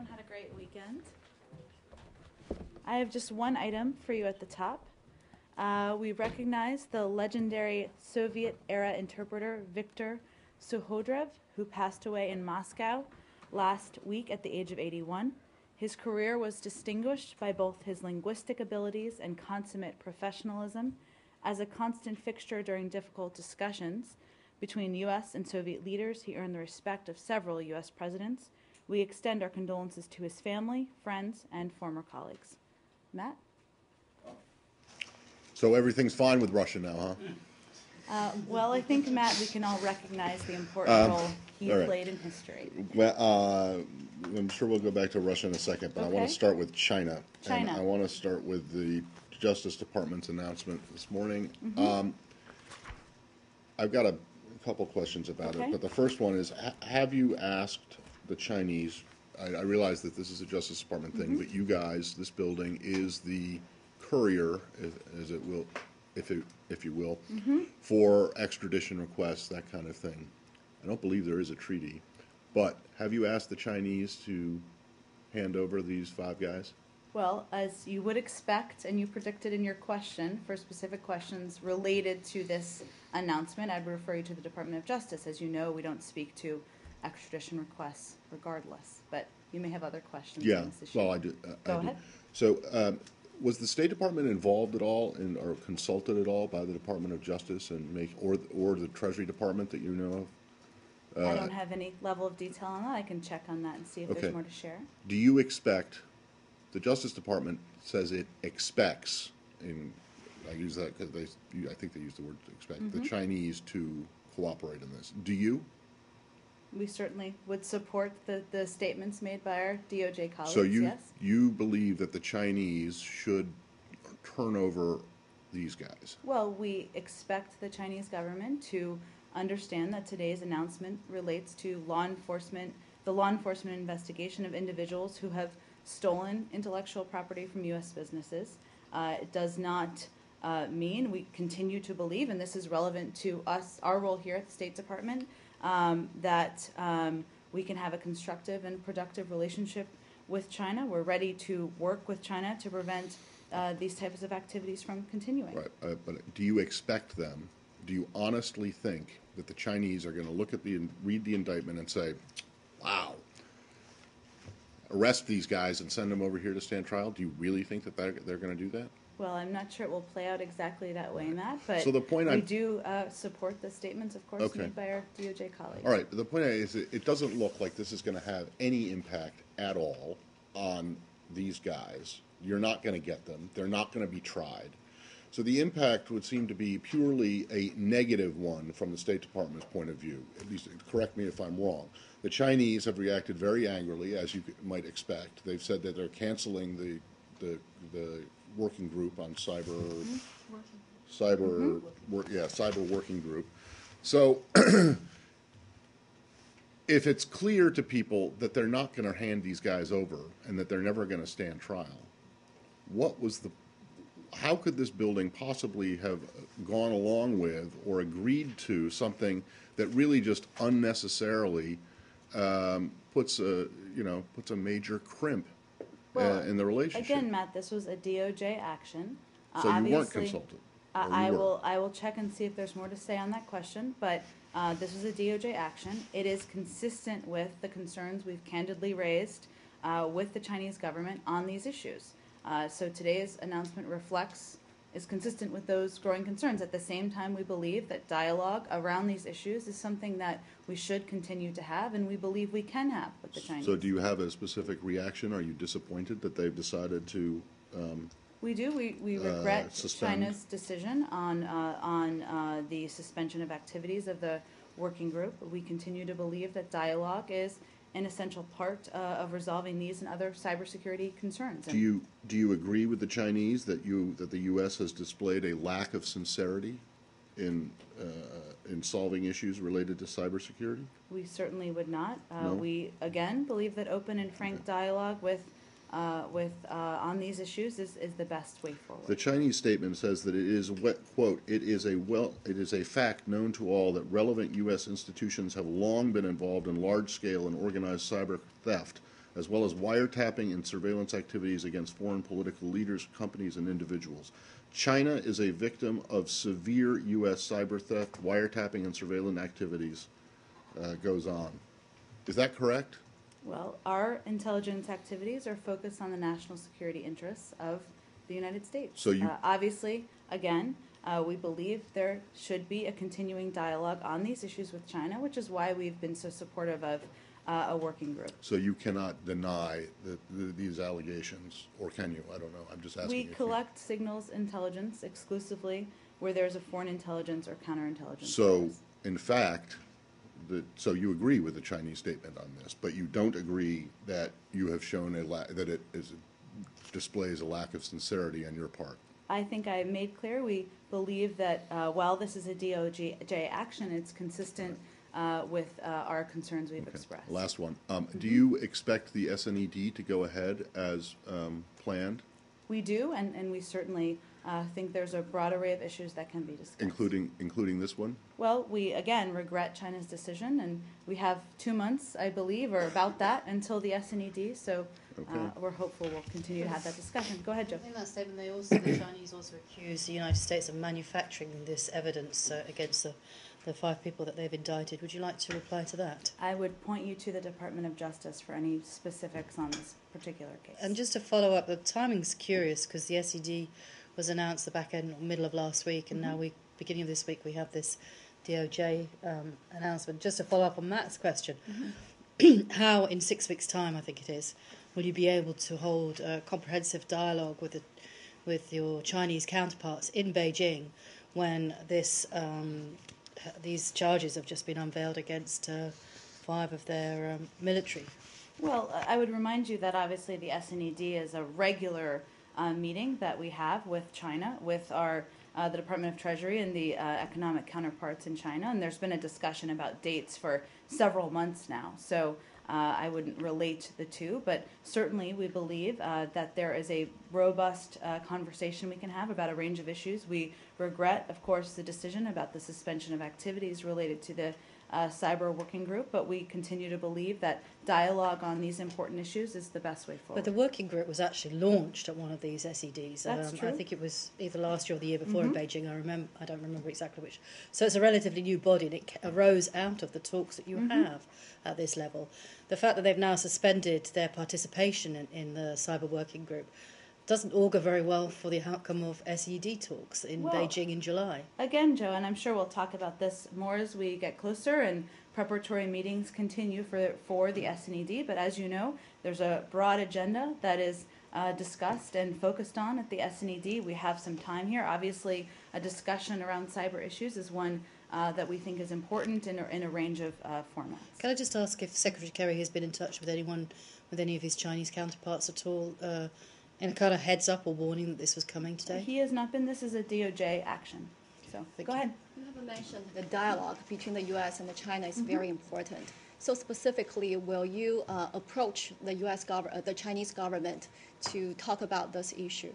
everyone had a great weekend. I have just one item for you at the top. We recognize the legendary Soviet-era interpreter Viktor Suhodrev, who passed away in Moscow last week at the age of 81. His career was distinguished by both his linguistic abilities and consummate professionalism. As a constant fixture during difficult discussions between U.S. and Soviet leaders, he earned the respect of several U.S. presidents. We extend our condolences to his family, friends, and former colleagues. Matt? So everything's fine with Russia now, huh? Well, I think, Matt, we can all recognize the important role he played in history. Well, I'm sure we'll go back to Russia in a second, but I want to start with China. China. And I want to start with the Justice Department's announcement this morning. I've got a couple questions about it, but the first one is, have you asked the Chinese, I realize that this is a Justice Department thing, but you guys, this building is the courier, as it will, if you will, for extradition requests, that kind of thing. I don't believe there is a treaty, but have you asked the Chinese to hand over these 5 guys? Well, as you would expect, and you predicted in your question, for specific questions related to this announcement, I'd refer you to the Department of Justice. As you know, we don't speak to extradition requests regardless, but you may have other questions on this issue. Well, I do. Go ahead. So, was the State Department involved at all, or consulted at all by the Department of Justice and or the Treasury Department that you know of? I don't have any level of detail on that. I can check on that and see if there's more to share. Do you expect, the Justice Department says it expects, and I use that because I think they use the word expect, the Chinese to cooperate in this. Do you? We certainly would support the statements made by our DOJ colleagues, So you believe that the Chinese should turn over these guys? Well, we expect the Chinese government to understand that today's announcement relates to the law enforcement investigation of individuals who have stolen intellectual property from U.S. businesses. It does not mean, we continue to believe, and this is relevant to us, our role here at the State Department, that we can have a constructive and productive relationship with China. We're ready to work with China to prevent these types of activities from continuing. Right, but do you expect them, do you honestly think that the Chinese are going to read the indictment and say, wow, arrest these guys and send them over here to stand trial? Do you really think that they're going to do that? Well, I'm not sure it will play out exactly that way, Matt, but so the point we do support the statements, of course, made by our DOJ colleagues. All right, but the point is it doesn't look like this is going to have any impact at all on these guys. You're not going to get them. They're not going to be tried. So the impact would seem to be purely a negative one from the State Department's point of view. At least, correct me if I'm wrong. The Chinese have reacted very angrily, as you might expect. They've said that they're canceling the working group on cyber working group. So if it's clear to people that they're not going to hand these guys over and that they're never going to stand trial, how could this building possibly have gone along with or agreed to something that really just unnecessarily puts a major crimp in the relationship? Again, Matt, this was a DOJ action. So you weren't consulted? I will check and see if there's more to say on that question, but this was a DOJ action. It is consistent with the concerns we've candidly raised with the Chinese government on these issues. So today's announcement is consistent with those growing concerns. At the same time, we believe that dialogue around these issues is something that we should continue to have, and we believe we can have with the Chinese. So do you have a specific reaction? Are you disappointed that they've decided to We do. We regret suspend China's decision on the suspension of activities of the working group. We continue to believe that dialogue is an essential part of resolving these and other cybersecurity concerns. Do you agree with the Chinese that the U.S. has displayed a lack of sincerity in solving issues related to cybersecurity? We certainly would not. No? We again believe that open and frank dialogue on these issues is the best way forward. The Chinese statement says that it is, quote, it is a fact known to all that relevant U.S. institutions have long been involved in large-scale and organized cyber theft as well as wiretapping and surveillance activities against foreign political leaders, companies, and individuals. China is a victim of severe U.S. cyber theft, wiretapping, and surveillance activities goes on. Is that correct? Well, our intelligence activities are focused on the national security interests of the United States. So you- obviously, again, we believe there should be a continuing dialogue on these issues with China, which is why we've been so supportive of a working group. So you cannot deny these allegations, or can you? I don't know. I'm just asking. We if you- collect signals intelligence exclusively where there's a foreign intelligence or counterintelligence. So, service. in fact, so you agree with the Chinese statement on this, but you don't agree that you have shown that it displays a lack of sincerity on your part. I think I made clear we believe that while this is a DOJ action, it's consistent with our concerns we've expressed. Last one. Do you expect the SNED to go ahead as planned, We do, and we certainly think there's a broad array of issues that can be discussed. including this one? Well, we, again, regret China's decision, and we have 2 months, I believe, or about that, until the SNED, so Okay. we're hopeful we'll continue to have that discussion. Go ahead, Joe. In that statement, the Chinese also accused the United States of manufacturing this evidence against the 5 people that they've indicted. Would you like to reply to that? I would point you to the Department of Justice for any specifics on this particular case. And just to follow up, the timing's curious because the SED was announced the back end, middle of last week, and now beginning of this week, we have this DOJ announcement. Just to follow up on Matt's question, how in 6 weeks' time, I think it is, will you be able to hold a comprehensive dialogue with your Chinese counterparts in Beijing when these charges have just been unveiled against 5 of their military? Well, I would remind you that obviously the SNED is a regular meeting that we have with China, with our the Department of Treasury and the economic counterparts in China, and there's been a discussion about dates for several months now. So I wouldn't relate the two, but certainly we believe that there is a robust conversation we can have about a range of issues. We regret, of course, the decision about the suspension of activities related to the cyber working group, but we continue to believe that dialogue on these important issues is the best way forward. But the working group was actually launched at one of these SEDs. That's true. I think it was either last year or the year before in Beijing. I don't remember exactly which. So it's a relatively new body, and it arose out of the talks that you have at this level. The fact that they've now suspended their participation in the cyber working group doesn't augur very well for the outcome of SED talks in Beijing in July. Again, Joe, and I'm sure we'll talk about this more as we get closer and preparatory meetings continue for the SNED. But as you know, there's a broad agenda that is discussed and focused on at the SNED. We have some time here. Obviously, a discussion around cyber issues is one that we think is important in a range of formats. Can I just ask if Secretary Kerry has been in touch with any of his Chinese counterparts at all, in a kind of heads up or warning that this was coming today? He has not been. This is a DOJ action. So Thank go you. ahead. You have mentioned the dialogue between the U.S. and China is very important. So specifically, will you approach the Chinese government to talk about this issue?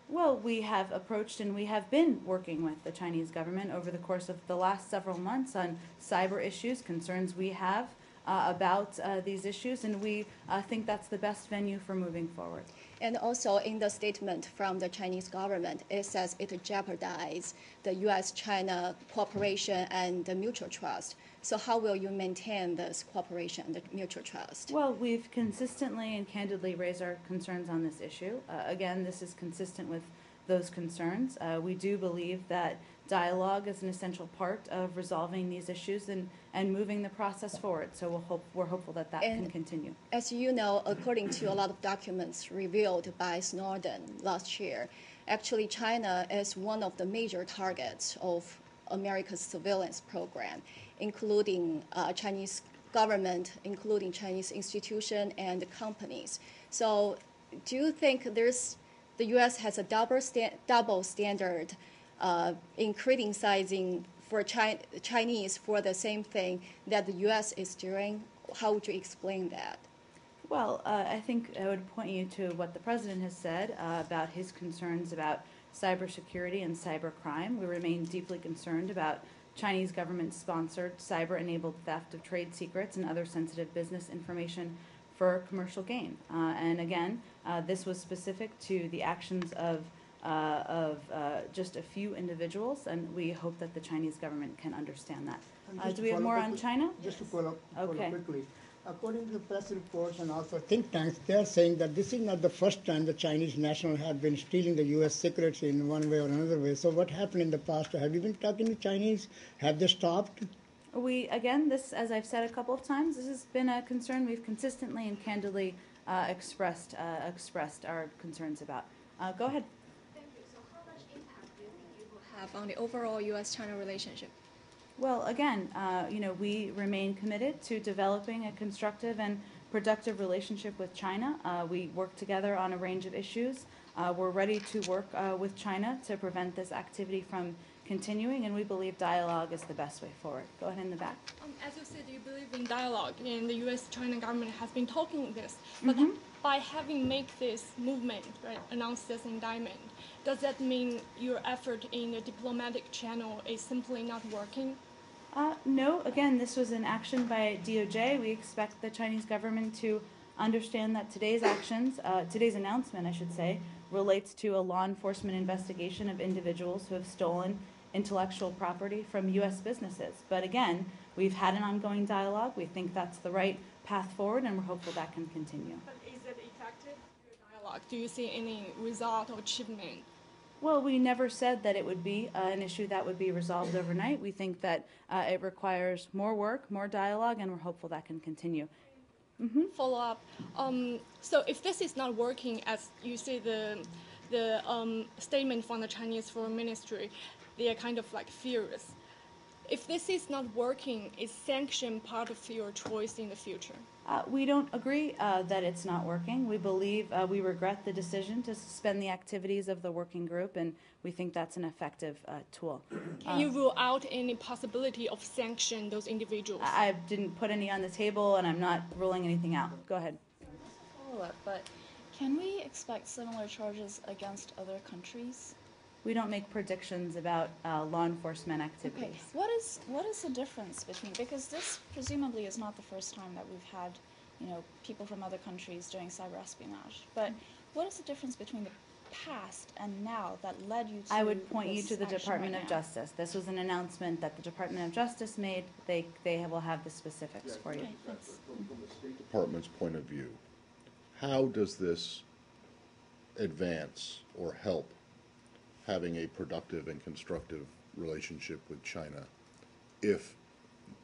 Well, we have approached and we have been working with the Chinese government over the course of the last several months on cyber issues, concerns we have about these issues, and we think that's the best venue for moving forward. And also in the statement from the Chinese government, it says it jeopardizes the U.S.-China cooperation and the mutual trust. So how will you maintain this cooperation and the mutual trust? Well, we've consistently and candidly raised our concerns on this issue. Again, this is consistent with those concerns. We do believe that dialogue is an essential part of resolving these issues and moving the process forward. So we're hopeful that can continue. As you know, according to a lot of documents revealed by Snowden last year, actually China is one of the major targets of America's surveillance program, including Chinese government, including Chinese institutions and companies. So do you think the U.S. has a double standard in criticizing for Chinese for the same thing that the U.S. is doing? How would you explain that? Well, I think I would point you to what the president has said about his concerns about cybersecurity and cybercrime. We remain deeply concerned about Chinese government-sponsored cyber-enabled theft of trade secrets and other sensitive business information for commercial gain. And again, this was specific to the actions of just a few individuals, and we hope that the Chinese government can understand that. Do we have more on China? Just to follow Okay. quickly. According to the press reports and also think tanks, they are saying that this is not the first time the Chinese national have been stealing the U.S. secrets in one way or another way. So what happened in the past? Have you been talking to Chinese? Have they stopped? We, again, this, as I've said a couple of times, this has been a concern we've consistently and candidly expressed our concerns about. Go ahead. Thank you. So how much impact do you think it will have on the overall U.S.-China relationship? Well, again, we remain committed to developing a constructive and productive relationship with China. We work together on a range of issues. We're ready to work with China to prevent this activity from continuing, and we believe dialogue is the best way forward. Go ahead in the back. As you said, you believe in dialogue, and the U.S.-China government has been talking this. But by having made this movement, right, announced this indictment, does that mean your effort in the diplomatic channel is simply not working? No, again, this was an action by DOJ. We expect the Chinese government to understand that today's announcement, I should say, relates to a law enforcement investigation of individuals who have stolen intellectual property from U.S. businesses. But again, we've had an ongoing dialogue. We think that's the right path forward, and we're hopeful that can continue. But is it effective, your dialogue? Do you see any result or achievement? Well, we never said that it would be an issue that would be resolved overnight. We think that it requires more work, more dialogue, and we're hopeful that can continue. Follow up. So if this is not working, as you say, the statement from the Chinese Foreign Ministry, they are kind of like furious. If this is not working, is sanction part of your choice in the future? We don't agree that it's not working. We believe we regret the decision to suspend the activities of the working group, and we think that's an effective tool. Can you rule out any possibility of sanction those individuals? I didn't put any on the table, and I'm not ruling anything out. Go ahead. Follow-up, but can we expect similar charges against other countries? We don't make predictions about law enforcement activities. Okay, what is the difference between, because this presumably is not the first time that we've had, people from other countries doing cyber espionage, but what is the difference between the past and now that led you to I would point you this to the action Department right of now? Justice. This was an announcement that the Department of Justice made. They will have the specifics for you. Okay, thanks. From the State Department's point of view, how does this advance or help having a productive and constructive relationship with China if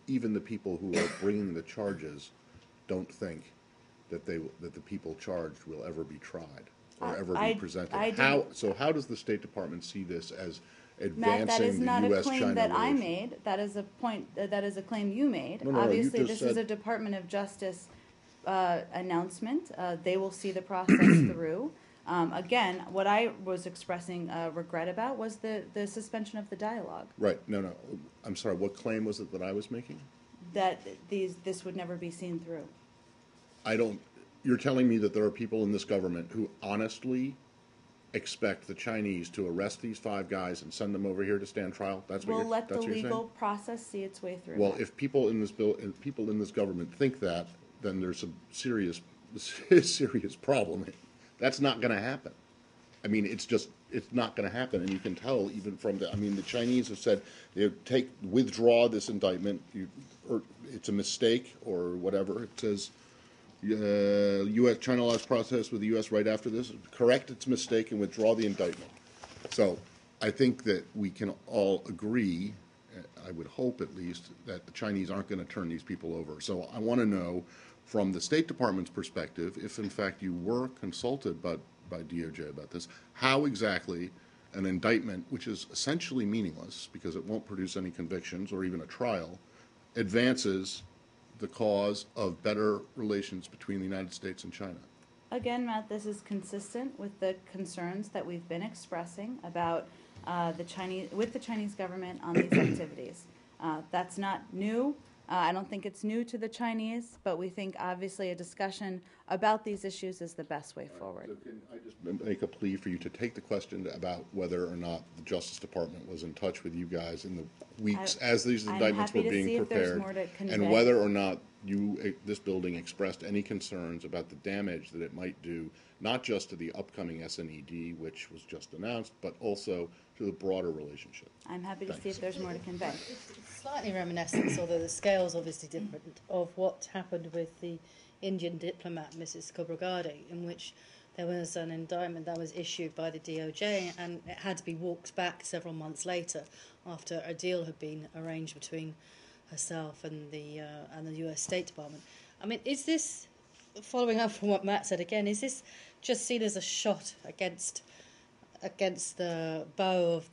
even the people who are bringing the charges don't think that the people charged will ever be tried or ever be presented? How does the State Department see this as Matt, that is advancing not the a U.S.-China claim that I relations? made. That is a point. That is a claim you made. No, you Obviously, just this is said- a Department of Justice announcement. They will see the process through. Again, what I was expressing regret about was the suspension of the dialogue. Right. No. I'm sorry. What claim was it that I was making? That this would never be seen through. You're telling me that there are people in this government who honestly expect the Chinese to arrest these 5 guys and send them over here to stand trial? That's what We'll let the that's what you're legal saying? process see its way through. Well, that. if people in this government think that, then there's a serious problem. That's not going to happen. I mean, it's not going to happen, and you can tell even from the Chinese have said they withdraw this indictment, or it's a mistake or whatever. It says U.S. China laws process with the U.S. right after this. Correct its mistake and withdraw the indictment. So I think that we can all agree, I would hope at least, that the Chinese aren't going to turn these people over. So I want to know, from the State Department's perspective, if in fact you were consulted by DOJ about this, how exactly an indictment, which is essentially meaningless because it won't produce any convictions or even a trial, advances the cause of better relations between the United States and China. Again, Matt, this is consistent with the concerns that we've been expressing about the Chinese government on these activities. That's not new. I don't think it's new to the Chinese, but we think obviously a discussion about these issues is the best way forward. So can I just make a plea for you to take the question about whether or not the Justice Department was in touch with you guys in the weeks as these I'm indictments happy were to see being if there's prepared, more to convey. and whether or not this building expressed any concerns about the damage that it might do, not just to the upcoming SNED, which was just announced, but also to the broader relationship. I'm happy to see if there's more to convey. It's slightly reminiscent, although the scale's obviously different, of what happened with the Indian diplomat, Mrs. Khobragade, in which there was an indictment that was issued by the DOJ, and it had to be walked back several months later after a deal had been arranged between herself and the US State Department. I mean, is this, following up from what Matt said again, is this just seen as a shot against the bow of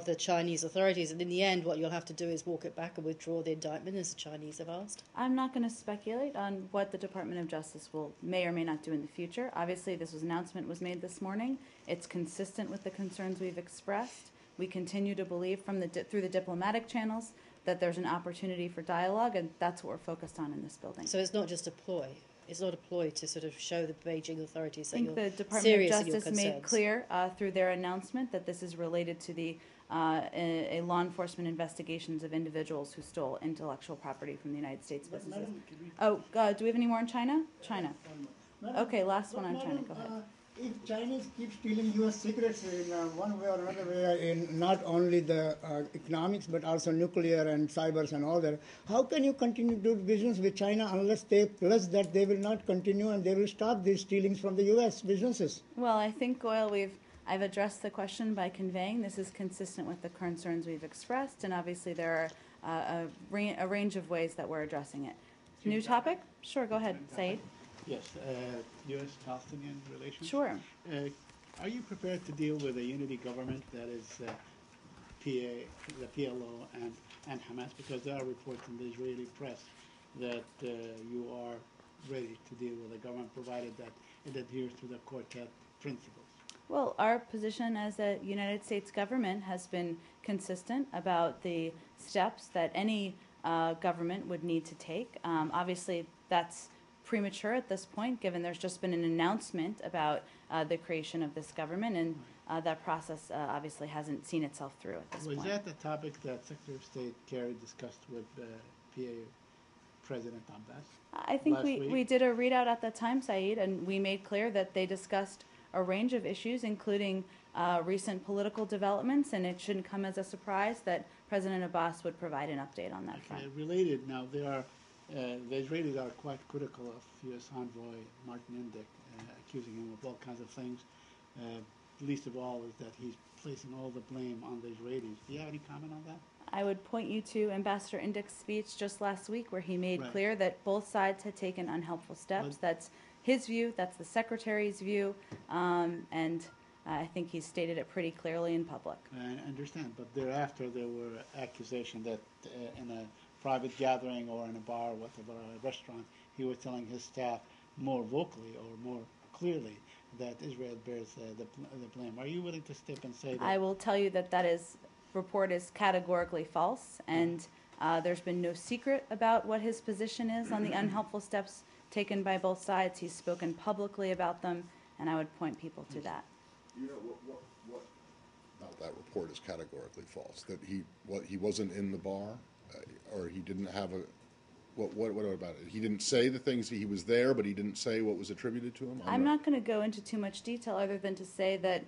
the Chinese authorities, and in the end what you'll have to do is walk it back and withdraw the indictment, as the Chinese have asked? I'm not going to speculate on what the Department of Justice may or may not do in the future. Obviously, this announcement was made this morning. It's consistent with the concerns we've expressed. We continue to believe through the diplomatic channels that there's an opportunity for dialogue, and that's what we're focused on in this building. So it's not just a ploy. It's not a ploy to sort of show the Beijing authorities that I you're think the Department serious of in your Justice concerns. made clear through their announcement that this is related to the a law enforcement investigations of individuals who stole intellectual property from the United States businesses. Do we have any more on China? China. Okay, last one on China. Go ahead. If Chinese keep stealing U.S. secrets in one way or another way, in not only the economics but also nuclear and cybers and all that, how can you continue to do business with China unless they pledge that they will not continue and they will stop these stealings from the U.S. businesses? Well, I think, Goyle, I've addressed the question by conveying this is consistent with the concerns we've expressed, and obviously there are a range of ways that we're addressing it. New topic? Sure, go ahead, Saeed. Yes, U.S.-Palestinian relations. Sure. Are you prepared to deal with a unity government that is the PLO and Hamas? Because there are reports in the Israeli press that you are ready to deal with a government provided that it adheres to the Quartet principles. Well, our position as a United States government has been consistent about the steps that any government would need to take. Obviously, that's premature at this point, given there's just been an announcement about the creation of this government, and that process obviously hasn't seen itself through at this point. Was that the topic that Secretary of State Kerry discussed with PA President Abbas? I think we did a readout at the time, Saeed, and we made clear that they discussed a range of issues, including recent political developments, and it shouldn't come as a surprise that President Abbas would provide an update on that front. Related now, the Israelis are quite critical of U.S. envoy Martin Indyk, accusing him of all kinds of things. Least of all is that he's placing all the blame on the Israelis. Do you have any comment on that? I would point you to Ambassador Indyk's speech just last week, where he made clear that both sides had taken unhelpful steps. That's his view, that's the Secretary's view, and I think he stated it pretty clearly in public. I understand, but thereafter there were accusations that in a private gathering or in a bar, whatever, a restaurant, he was telling his staff more vocally or more clearly that Israel bears the blame. Are you willing to step and say that? I will tell you that report is categorically false, and there's been no secret about what his position is on the unhelpful steps taken by both sides. He's spoken publicly about them, and I would point people to that. You know what about that report is categorically false? That he wasn't in the bar, or he didn't have a. What about it? He didn't say the things. He was there, but he didn't say what was attributed to him. I'm not going to go into too much detail, other than to say that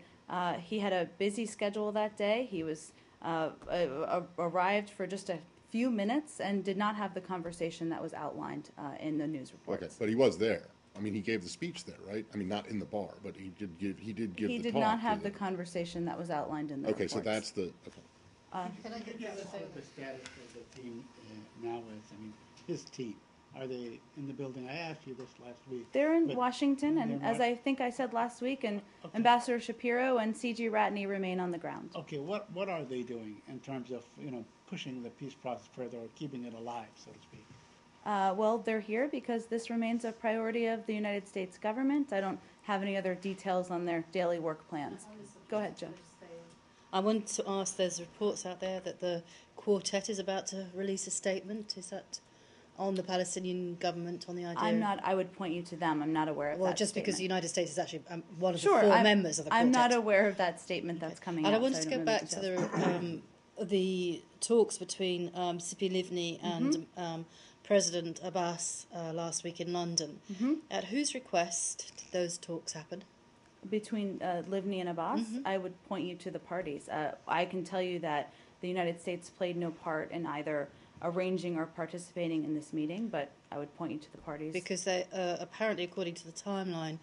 he had a busy schedule that day. He was arrived for just a few minutes and did not have the conversation that was outlined in the news reports. Okay, but he was there. I mean, he gave the speech there, right? I mean, not in the bar, but he did give the talk. He did not have the conversation that was outlined in the reports. Okay, so that's the. Okay. Can I get what the status of the team now is? I mean, his team. Are they in the building? I asked you this last week. They're in Washington, and as I think I said last week, and Ambassador Shapiro and C.G. Ratney remain on the ground. Okay, what are they doing in terms of pushing the peace process further or keeping it alive, so to speak? Well, they're here because this remains a priority of the United States government. I don't have any other details on their daily work plans. Go ahead, Joe. I want to ask, there's reports out there that the Quartet is about to release a statement. Is that on the Palestinian government, on the idea? I would point you to them. I'm not aware of that. Well, just statement. because the United States is actually one of the four members of the Quartet. I'm not aware of that statement that's coming out. And I wanted to go back to the talks between Tzipi Livni and President Abbas last week in London. Mm-hmm. At whose request did those talks happen? Between Livni and Abbas, I would point you to the parties. I can tell you that the United States played no part in either arranging or participating in this meeting, but I would point you to the parties. Because they, apparently, according to the timeline,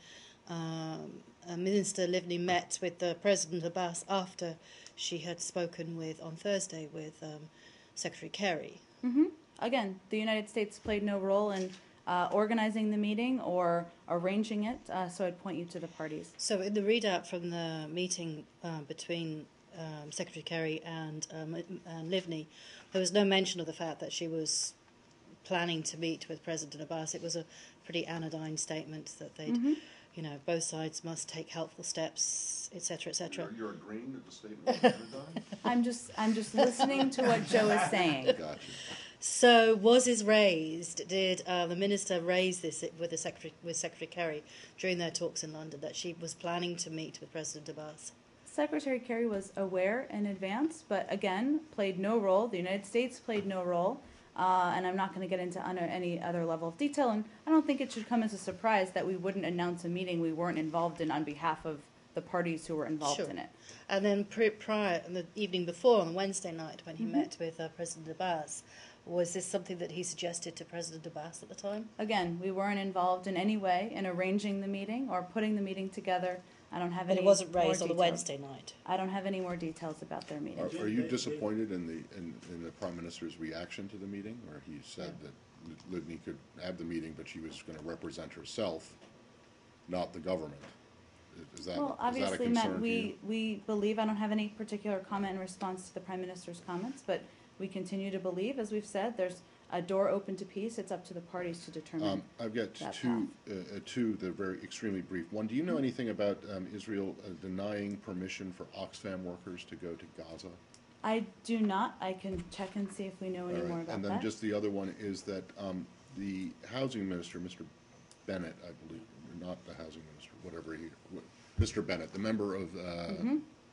Minister Livni met with President Abbas after she had spoken on Thursday with Secretary Kerry. Mm-hmm. Again, the United States played no role in organizing the meeting or arranging it, so I'd point you to the parties. So in the readout from the meeting between Secretary Kerry and Livni, there was no mention of the fact that she was planning to meet with President Abbas. It was a pretty anodyne statement that they'd, both sides must take helpful steps, etc., etc. You're agreeing that the statement was anodyne? I'm just listening to what Joe is saying. Gotcha. So was this raised? Did the minister raise this with Secretary Kerry during their talks in London that she was planning to meet with President Abbas? Secretary Kerry was aware in advance, but again, played no role. The United States played no role, and I'm not going to get into any other level of detail, and I don't think it should come as a surprise that we wouldn't announce a meeting we weren't involved in on behalf of the parties who were involved in it. And then prior, the evening before, on Wednesday night, when he met with President Abbas, was this something that he suggested to President Abbas at the time? Again, we weren't involved in any way in arranging the meeting or putting the meeting together. I don't have any. And it wasn't more raised on the details. Wednesday night. I don't have any more details about their meeting. Are you disappointed in the Prime Minister's reaction to the meeting, where he said that Livni could have the meeting, but she was going to represent herself, not the government? Is that, Well, is that a obviously, concern Matt, to you? we believe, I don't have any particular comment in response to the Prime Minister's comments, but we continue to believe, as we've said, there's a door open to peace. It's up to the parties to determine. I've got that two that are very extremely brief. One, do you know anything about Israel denying permission for Oxfam workers to go to Gaza? I do not. I can check and see if we know any All right. more about And then that. just the other one is that the housing minister, Mr. Bennett, I believe, not the housing minister, Mr. Bennett, the member of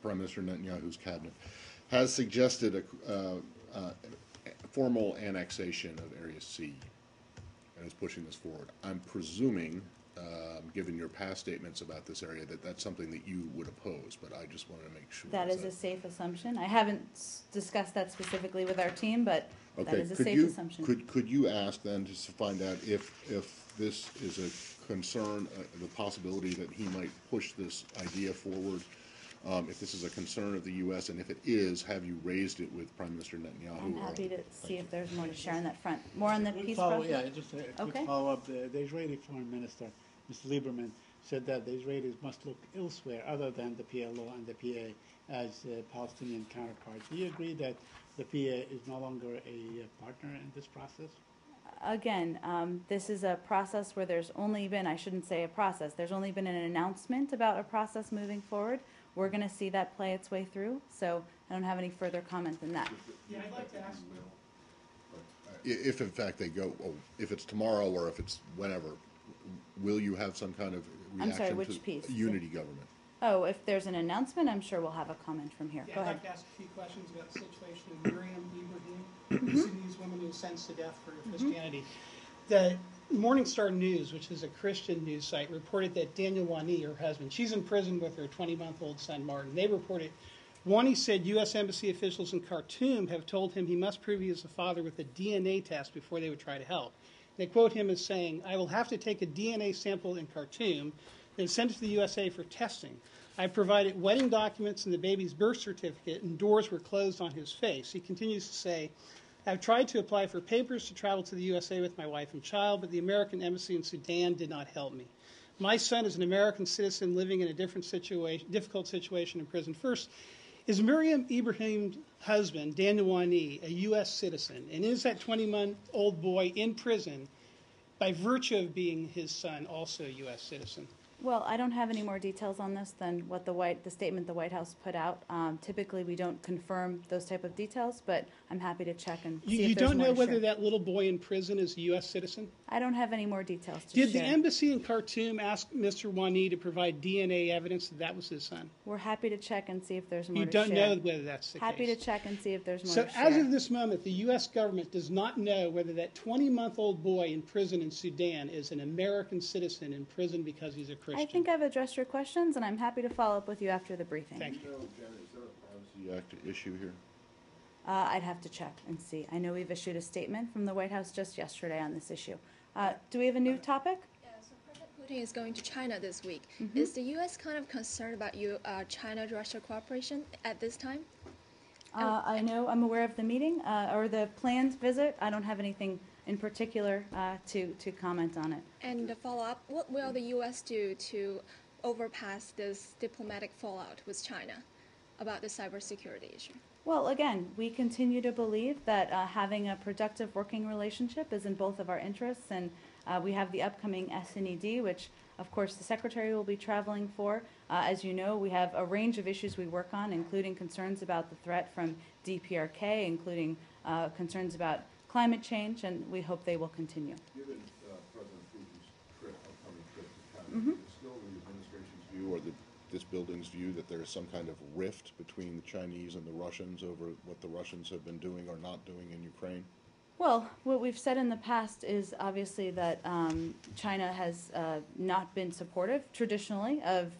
Prime Minister Netanyahu's cabinet, has suggested a formal annexation of Area C and is pushing this forward. I'm presuming, given your past statements about this area, that that's something that you would oppose, but I just wanted to make sure. That is a safe assumption. I haven't discussed that specifically with our team, but that Okay, is a safe assumption. could you ask then, just to find out if this is a concern, the possibility that he might push this idea forward, if this is a concern of the U.S., and if it is, have you raised it with Prime Minister Netanyahu? I'm happy to see if there's more to share on that front. More on the Quick peace follow- process? Yeah, just a quick Okay. follow-up. The Israeli Foreign Minister, Mr. Lieberman, said that the Israelis must look elsewhere other than the PLO and the PA as Palestinian counterparts. Do you agree that the PA is no longer a partner in this process? Again, this is a process where there's only been, I shouldn't say a process, there's only been an announcement about a process moving forward. We're going to see that play its way through, so I don't have any further comment than that. Yeah, I'd like to ask. If in fact they go, if it's tomorrow or if it's whenever, will you have some kind of I'm reaction sorry, which to piece? unity government? Oh, if there's an announcement, I'm sure we'll have a comment from here. Yeah, Go I'd ahead. like to ask a few questions about the situation of Miriam Ibrahim, the Sudanese woman who was sentenced to death for Christianity. The Morning Star News, which is a Christian news site, reported that Daniel Wani, her husband, she's in prison with her 20-month-old son, Martin. They reported, Wani said U.S. Embassy officials in Khartoum have told him he must prove he is the father with a DNA test before they would try to help. They quote him as saying, I will have to take a DNA sample in Khartoum, then send it to the USA for testing. I provided wedding documents and the baby's birth certificate, and doors were closed on his face. He continues to say, I've tried to apply for papers to travel to the USA with my wife and child, but the American embassy in Sudan did not help me. My son is an American citizen living in a difficult situation in prison. First, is Miriam Ibrahim's husband, Daniel Wani, a U.S. citizen? And is that 20-month-old boy in prison, by virtue of being his son, also a U.S. citizen? Well, I don't have any more details on this than what the statement the White House put out. Typically, we don't confirm those type of details, but I'm happy to check and see You if there's don't more know to whether share. that little boy in prison is a U.S. citizen? I don't have any more details to Did the share. embassy in Khartoum ask Mr. Wani to provide DNA evidence that that was his son? We're happy to check and see if there's more You to don't share. know whether that's the Happy to case. check and see if there's more So to share. as of this moment, the U.S. government does not know whether that 20-month-old boy in prison in Sudan is an American citizen in prison because he's a Christian. I think I've addressed your questions, and I'm happy to follow up with you after the briefing. Thank you. Is there a Privacy Act issue here? I'd have to check and see. I know we've issued a statement from the White House just yesterday on this issue. Do we have a new topic? Yeah, so President Putin is going to China this week. Mm-hmm. Is the U.S. kind of concerned about China-Russia cooperation at this time? I know I'm aware of the meeting or the planned visit. I don't have anything in particular to comment on it. And to follow up, what will the U.S. do to overpass this diplomatic fallout with China about the cybersecurity issue? Well, again, we continue to believe that having a productive working relationship is in both of our interests, and we have the upcoming SNED, which, of course, the Secretary will be traveling for. As you know, we have a range of issues we work on, including concerns about the threat from DPRK, including concerns about climate change, and we hope they will continue. Given President Putin's upcoming trip to China, is still the administration's view or this building's view that there is some kind of rift between the Chinese and the Russians over what the Russians have been doing or not doing in Ukraine? Well, what we've said in the past is obviously that China has not been supportive traditionally of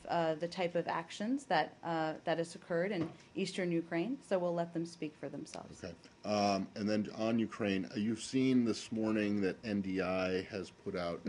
the type of actions that has occurred in eastern Ukraine, so we'll let them speak for themselves. Okay. And then on Ukraine, you've seen this morning that NDI has put out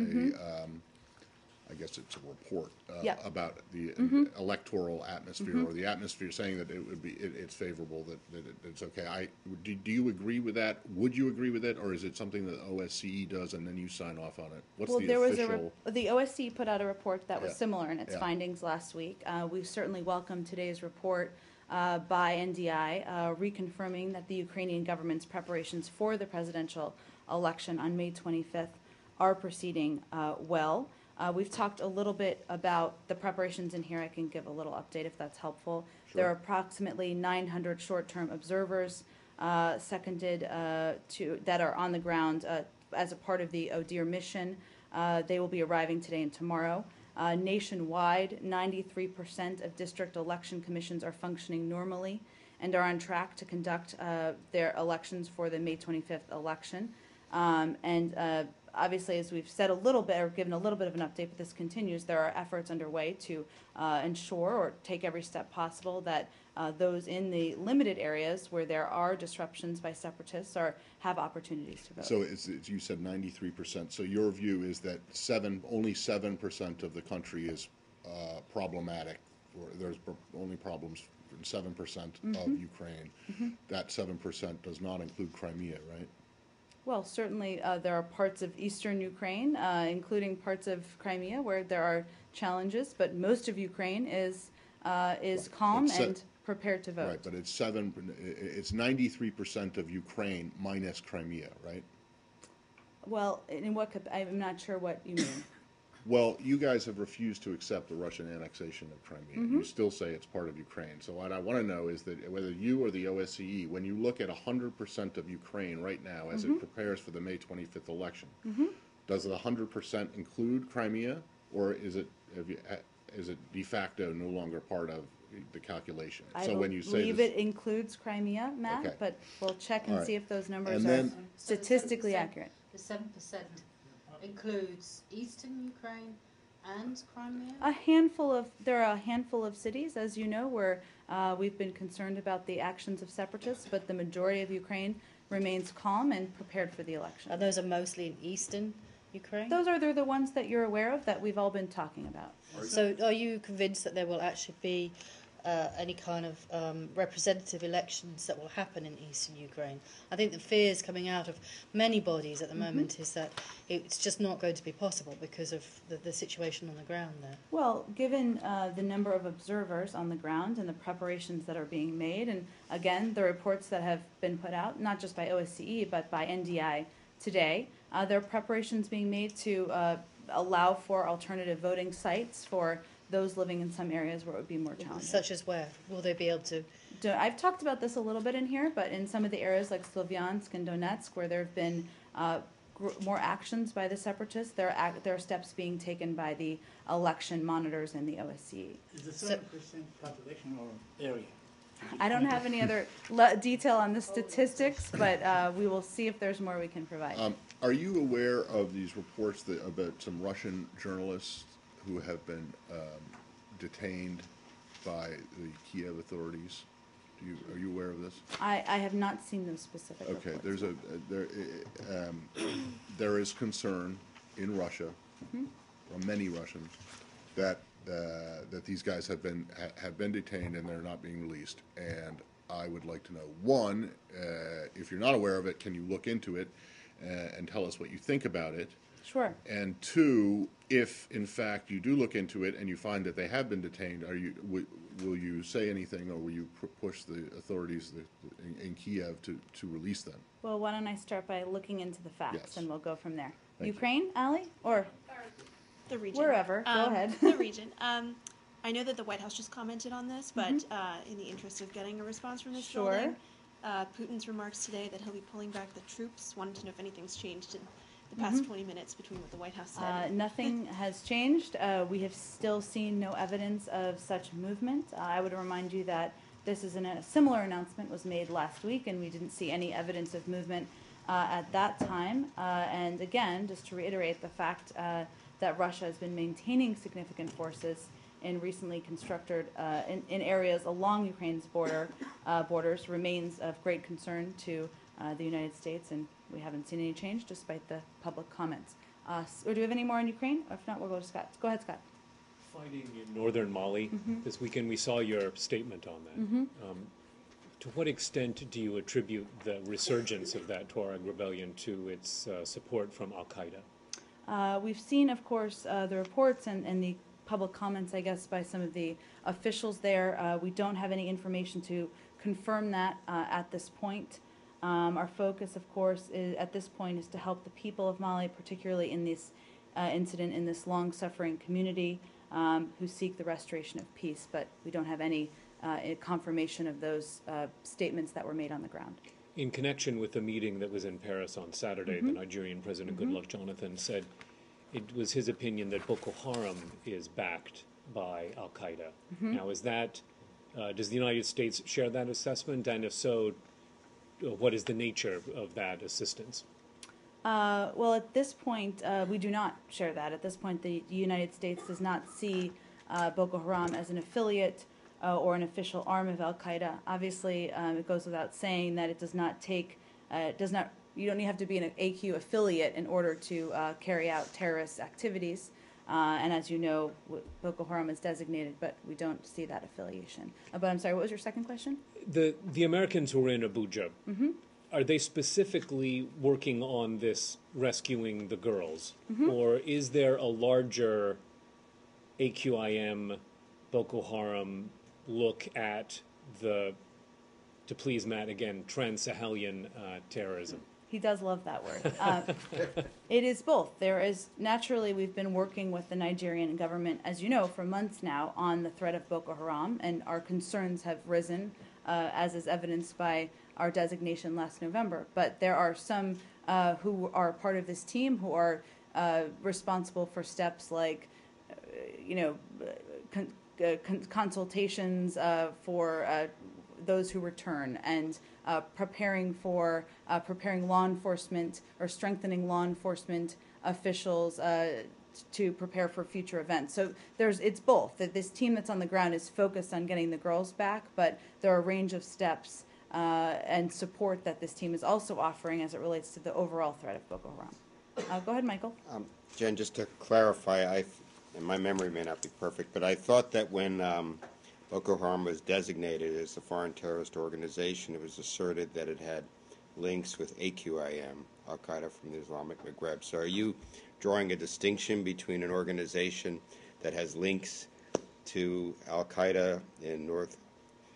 I guess it's a report Yep. about the electoral atmosphere or the atmosphere, saying that it's favorable, that it's okay. Do you agree with that? Would you agree with it, or is it something that OSCE does and then you sign off on it? What's Well, the there official? the OSCE put out a report that was Yeah. similar in its Yeah. findings last week. We certainly welcome today's report by NDI reconfirming that the Ukrainian government's preparations for the presidential election on May 25th are proceeding well. We've talked a little bit about the preparations in here. I can give a little update if that's helpful. Sure. There are approximately 900 short-term observers seconded that are on the ground as a part of the ODIHR mission. They will be arriving today and tomorrow. Nationwide, 93% of district election commissions are functioning normally and are on track to conduct their elections for the May 25th election. Obviously, as we've said a little bit, or given a little bit of an update, but this continues, there are efforts underway to ensure or take every step possible that those in the limited areas where there are disruptions by separatists have opportunities to vote. So you said 93%. So your view is that only 7% of the country is problematic, or there's only problems in 7% of Ukraine. That 7% does not include Crimea, right? Well, certainly there are parts of eastern Ukraine, including parts of Crimea, where there are challenges, but most of Ukraine is calm and prepared to vote. Right, but it's 93% of Ukraine minus Crimea, right? Well, in what I'm not sure what you mean. Well, you guys have refused to accept the Russian annexation of Crimea. You still say it's part of Ukraine. So what I want to know is that whether you or the OSCE, when you look at 100% of Ukraine right now as it prepares for the May 25th election, does the 100% include Crimea, or is it de facto no longer part of the calculation? I When you say believe this, it includes Crimea, Matt, Okay. but we'll check and All right. see if those numbers And are then- statistically accurate. The 7% includes eastern Ukraine and Crimea? There are a handful of cities, as you know, where we've been concerned about the actions of separatists, but the majority of Ukraine remains calm and prepared for the election. And those are mostly in eastern Ukraine? They're the ones that you're aware of that we've all been talking about. So are you convinced that there will actually be any kind of representative elections that will happen in eastern Ukraine? I think the fears coming out of many bodies at the moment is that it's just not going to be possible because of the situation on the ground there. Well, given the number of observers on the ground and the preparations that are being made, and again, the reports that have been put out, not just by OSCE, but by NDI today, there are preparations being made to allow for alternative voting sites for those living in some areas where it would be more challenging. Such as where? Will they be able to? I've talked about this a little bit in here, but in some of the areas like Slovyansk and Donetsk, where there have been more actions by the separatists. There are steps being taken by the election monitors and the OSCE. Is the 7% population or area? I don't have any other detail on the statistics, but we will see if there's more we can provide. Are you aware of these reports about some Russian journalists who have been detained by the Kiev authorities? Are you aware of this? I have not seen those specific Okay, reports. there is concern in Russia, from many Russians, that these guys have been detained and they're not being released. And I would like to know, one, if you're not aware of it, can you look into it and tell us what you think about it? Sure. And two, if in fact you do look into it and you find that they have been detained, will you say anything, or will you push the authorities in Kiev to release them? Well, why don't I start by looking into the facts, Yes. and we'll go from there. Thank you. Ukraine, Ali? Or The region. wherever. Go ahead. The region. I know that the White House just commented on this, but in the interest of getting a response from this Sure. building, Putin's remarks today that he'll be pulling back the troops. Wanted to know if anything's changed in the past 20 minutes between what the White House said. Nothing has changed. We have still seen no evidence of such movement. I would remind you that this is a similar announcement was made last week, and we didn't see any evidence of movement at that time. And again, just to reiterate the fact that Russia has been maintaining significant forces in recently constructed in areas along Ukraine's borders remains of great concern to the United States, and we haven't seen any change despite the public comments. Or do we have any more in Ukraine? If not, we'll go to Scott. Go ahead, Scott. Fighting in northern Mali this weekend, we saw your statement on that. To what extent do you attribute the resurgence of that Tuareg rebellion to its support from al-Qaeda? We've seen, of course, the reports and the public comments, I guess, by some of the officials there. We don't have any information to confirm that at this point. Our focus, of course, at this point is to help the people of Mali, particularly in this incident, in this long-suffering community, who seek the restoration of peace. But we don't have any confirmation of those statements that were made on the ground. In connection with the meeting that was in Paris on Saturday, the Nigerian President Goodluck Jonathan said it was his opinion that Boko Haram is backed by al-Qaeda. Now, is that does the United States share that assessment? And if so, what is the nature of that assistance? Well, at this point, we do not share that. At this point, the United States does not see Boko Haram as an affiliate or an official arm of al-Qaeda. Obviously, it goes without saying that it does not take, you don't have to be an AQ affiliate in order to carry out terrorist activities. And as you know, Boko Haram is designated, but we don't see that affiliation. But I'm sorry, what was your second question? The Americans who are in Abuja, are they specifically working on this rescuing the girls? Or is there a larger AQIM, Boko Haram look at to please Matt again, trans-Sahelian terrorism? He does love that word. It is both. There is, naturally, we've been working with the Nigerian government, as you know, for months now on the threat of Boko Haram, and our concerns have risen, as is evidenced by our designation last November. But there are some who are part of this team who are responsible for steps like, consultations for those who return, and preparing law enforcement or strengthening law enforcement officials to prepare for future events. So it's both. That this team that's on the ground is focused on getting the girls back, but there are a range of steps and support that this team is also offering as it relates to the overall threat of Boko Haram. Go ahead, Michael. Jen, just to clarify, and my memory may not be perfect, but I thought that when Boko Haram was designated as a foreign terrorist organization, it was asserted that it had links with AQIM, Al-Qaeda from the Islamic Maghreb. So are you drawing a distinction between an organization that has links to Al-Qaeda in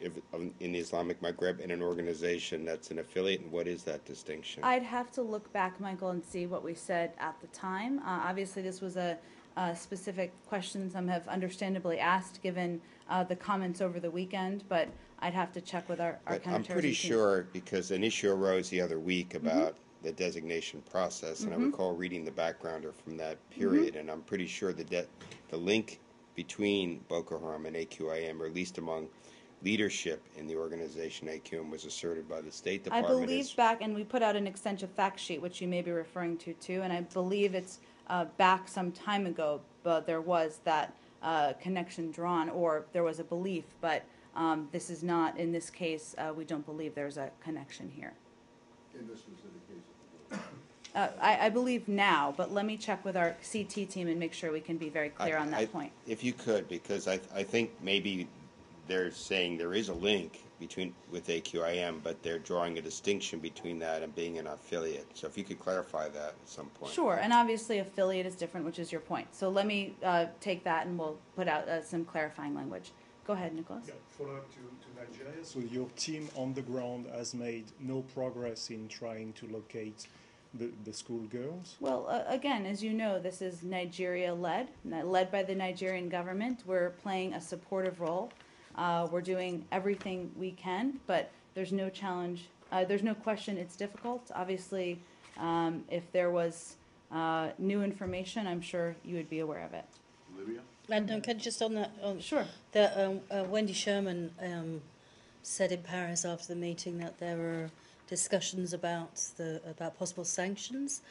the Islamic Maghreb and an organization that's an affiliate, and what is that distinction? I'd have to look back, Michael, and see what we said at the time. Obviously, this was a specific question some have understandably asked given the comments over the weekend, but I'd have to check with our counterterrorism I'm pretty team. sure, because an issue arose the other week about the designation process, and I recall reading the backgrounder from that period, and I'm pretty sure the link between Boko Haram and AQIM, or at least among leadership in the organization AQIM, was asserted by the State I Department. believe back, and we put out an extensive fact sheet, which you may be referring to too, and I believe it's back some time ago, but there was that connection drawn, or there was a belief, but this is not, in this case, we don't believe there's a connection here. In this specific case. I believe now, but let me check with our CT team and make sure we can be very clear on that point. If you could, because I think maybe they're saying there is a link with AQIM, but they're drawing a distinction between that and being an affiliate. So if you could clarify that at some point. Sure, and obviously affiliate is different, which is your point. So let me take that and we'll put out some clarifying language. Go ahead, Nicholas. Yeah, follow up to Nigeria. So your team on the ground has made no progress in trying to locate the schoolgirls? Well, again, as you know, this is Nigeria-led by the Nigerian government. We're playing a supportive role. We're doing everything we can, but there's no challenge. There's no question it's difficult. Obviously, if there was new information, I'm sure you would be aware of it. Libya? And can just on that, sure. That Wendy Sherman said in Paris after the meeting that there were discussions about possible sanctions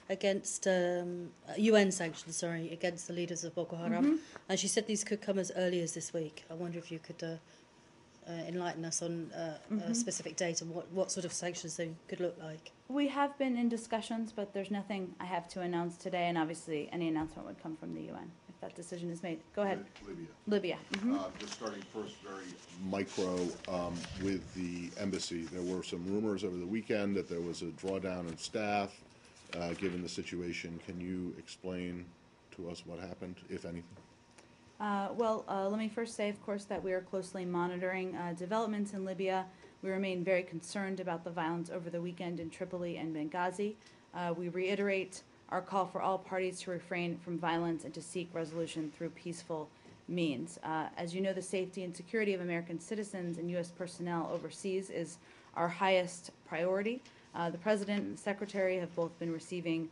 against UN sanctions, against the leaders of Boko Haram, and she said these could come as early as this week. I wonder if you could enlighten us on a specific date and what sort of sanctions they could look like. We have been in discussions, but there's nothing I have to announce today, and obviously any announcement would come from the UN if that decision is made. Go ahead. Libya. Mm-hmm. Just starting first, very micro, with the embassy. There were some rumors over the weekend that there was a drawdown in staff, given the situation. Can you explain to us what happened, if anything? Let me first say, of course, that we are closely monitoring developments in Libya. We remain very concerned about the violence over the weekend in Tripoli and Benghazi. We reiterate our call for all parties to refrain from violence and to seek resolution through peaceful means. As you know, the safety and security of American citizens and U.S. personnel overseas is our highest priority. The President and the Secretary have both been receiving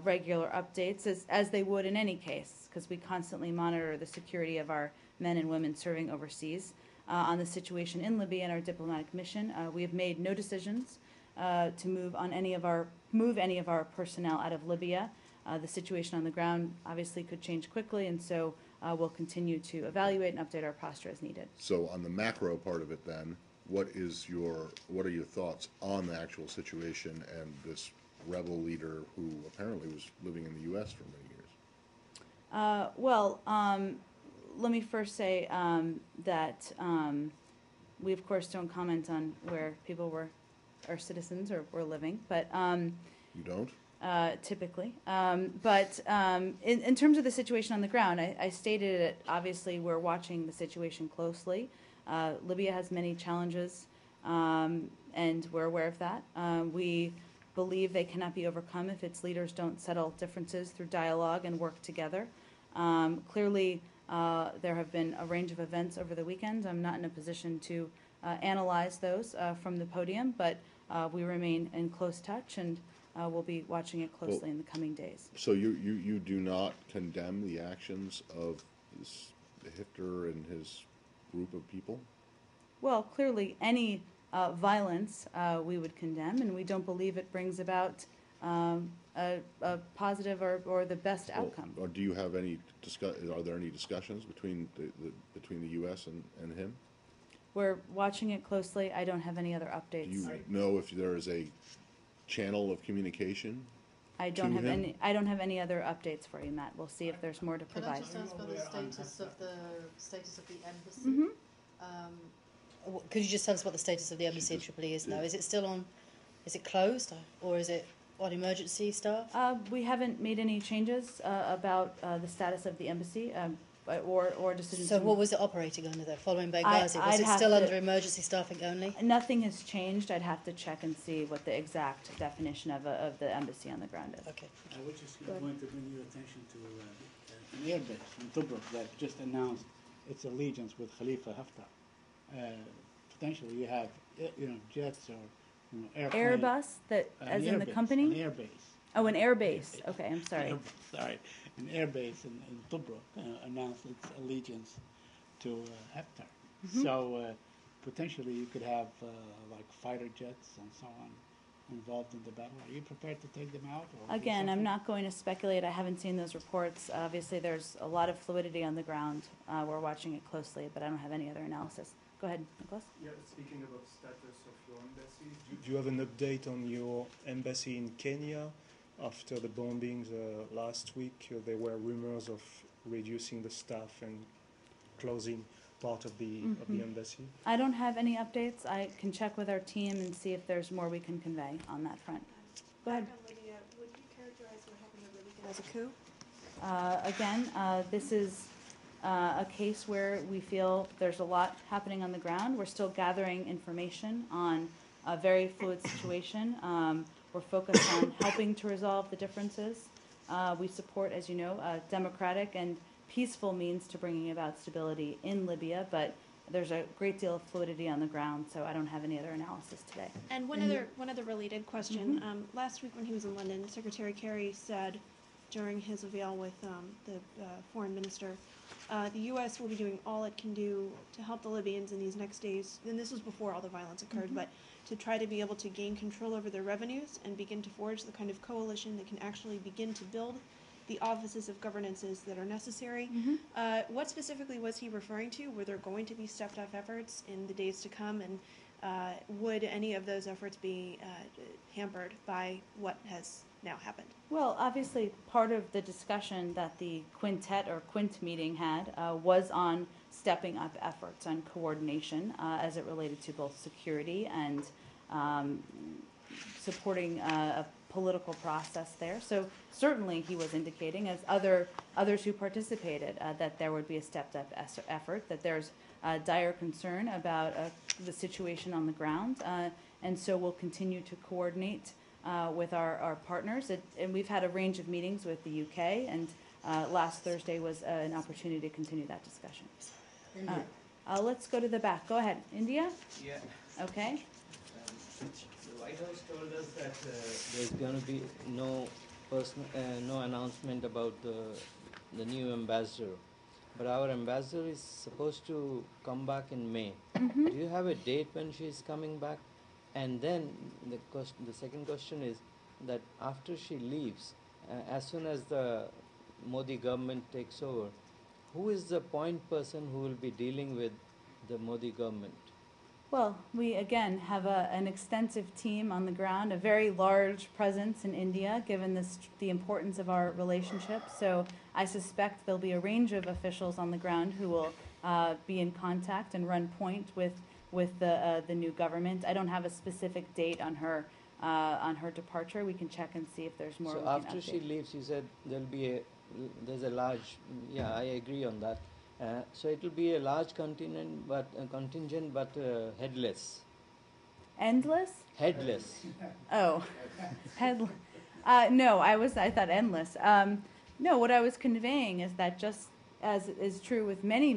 regular updates, as they would in any case, because we constantly monitor the security of our men and women serving overseas. On the situation in Libya and our diplomatic mission, we have made no decisions to move any of our personnel out of Libya. The situation on the ground obviously could change quickly, and so we'll continue to evaluate and update our posture as needed. So on the macro part of it then, what are your thoughts on the actual situation and this rebel leader who apparently was living in the U.S. for many years? Let me first say that we, of course, don't comment on where people are citizens or were living, but you don't? Typically. In terms of the situation on the ground, I stated it. Obviously, we're watching the situation closely. Libya has many challenges, and we're aware of that. We believe they cannot be overcome if its leaders don't settle differences through dialogue and work together. Clearly, there have been a range of events over the weekend. I'm not in a position to analyze those from the podium, but we remain in close touch, and we'll be watching it closely in the coming days. So you do not condemn the actions of Hifter and his group of people? Well, clearly, any violence we would condemn, and we don't believe it brings about a positive or the best outcome. Or do you have any are there any discussions between the U.S. and him? We're watching it closely. I don't have any other updates. Do you know if there is a channel of communication? I don't have any other updates for you, Matt. We'll see if there's more to provide. Can I just ask about the status of the embassy? Could you just tell us what the status of the embassy in Tripoli is now? Is it still on? Is it closed, or is it on emergency staff? We haven't made any changes about the status of the embassy or decisions. So what was it operating under there following Benghazi? Was it still under emergency staffing only? Nothing has changed. I'd have to check and see what the exact definition of the embassy on the ground is. Okay. I would just want to bring your attention to an airbase in Tobruk that just announced its allegiance with Khalifa Haftar. Potentially, you have jets or airplane. Airbus, that An as in the airbase, company? An airbase. Oh, an airbase. Okay, I'm sorry. Sorry, an airbase in Tobruk announced its allegiance to Haftar. Mhm. So potentially you could have like fighter jets and so on involved in the battle. Are you prepared to take them out? Or do Again, I'm something? not going to speculate. I haven't seen those reports. Obviously, there's a lot of fluidity on the ground. We're watching it closely, but I don't have any other analysis. Go ahead, Nicholas. Yeah, speaking about status of your embassy, do you have an update on your embassy in Kenya? After the bombings last week, there were rumors of reducing the staff and closing part of the embassy. I don't have any updates. I can check with our team and see if there's more we can convey on that front. Go ahead. Back on Libya, would you characterize what happened over the weekend as a coup? Again, this is a case where we feel there's a lot happening on the ground. We're still gathering information on a very fluid situation. We're focused on helping to resolve the differences. We support, as you know, democratic and peaceful means to bringing about stability in Libya, but there's a great deal of fluidity on the ground, so I don't have any other analysis today. And one other related question. Last week when he was in London, Secretary Kerry said during his avail with the foreign minister, the U.S. will be doing all it can do to help the Libyans in these next days, and this was before all the violence occurred, but to try to be able to gain control over their revenues and begin to forge the kind of coalition that can actually begin to build the offices of governances that are necessary. What specifically was he referring to? Were there going to be stepped-up efforts in the days to come, and would any of those efforts be hampered by what has now happened? Well, obviously, part of the discussion that the quintet or quint meeting had was on stepping up efforts on coordination as it related to both security and supporting a political process there. So certainly he was indicating, as others who participated, that there would be a stepped up effort, that there's dire concern about the situation on the ground, and so we'll continue to coordinate with our partners. And we've had a range of meetings with the UK, and last Thursday was an opportunity to continue that discussion. Let's go to the back. Go ahead. India? Yeah. Okay. The White House told us that there's going to be no announcement about the new ambassador. But our ambassador is supposed to come back in May. Do you have a date when she is coming back? And then the second question is that after she leaves, as soon as the Modi government takes over, who is the point person who will be dealing with the Modi government? Well, we again have an extensive team on the ground, a very large presence in India, given the importance of our relationship. So I suspect there'll be a range of officials on the ground who will be in contact and run point with the new government. I don't have a specific date on her departure. We can check and see if there's more. So after she leaves, you said there's a large. Yeah, I agree on that. So it will be a large contingent, but headless. Endless? Headless. Oh, no, I thought endless. No, what I was conveying is that just as is true with many